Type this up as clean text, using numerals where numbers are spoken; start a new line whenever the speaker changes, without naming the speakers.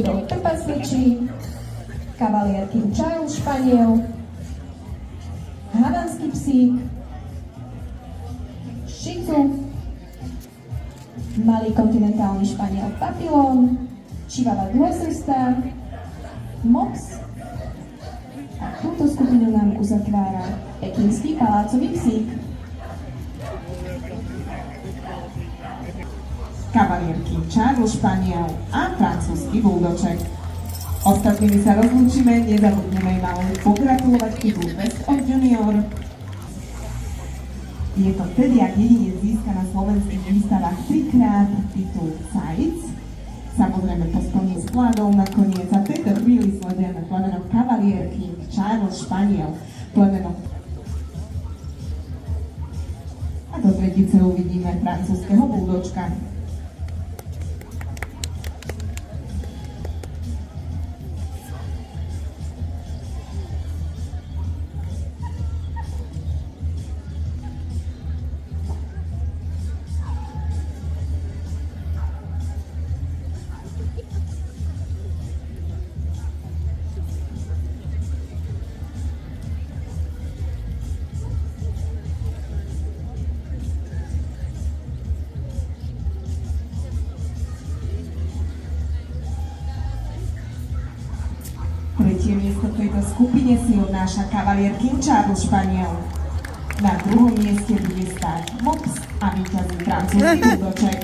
Trpasličí, Cavalier King Charles Španiel, Havanský psík, Shih Tzu, Malý kontinentálny španiel Papillon, Chihuahua dvojsrstá, Mops a túto skupinu nám uzatvára pekingský palácový psík.
Cavalier King Charles Španiel a francúzsky buldoček. Ostatnými sa rozlúčime, nezabudneme im ale pogratulovať titul Best of Junior. Je to vtedy, ak jedinec získa na slovenských výstavách 3-krát titul Sides. Samozrejme po splní skladov nakoniec a v tejto chvíli sledujeme plemeno Cavalier King Charles Španiel. Plemeno. A do tretice uvidíme francúzskeho buldočka. Tretie miesto v tejto skupine si odnáša Cavalier King Charles Španiel. Na druhom mieste bude stáť Mops a víťazí francúzsky buldoček.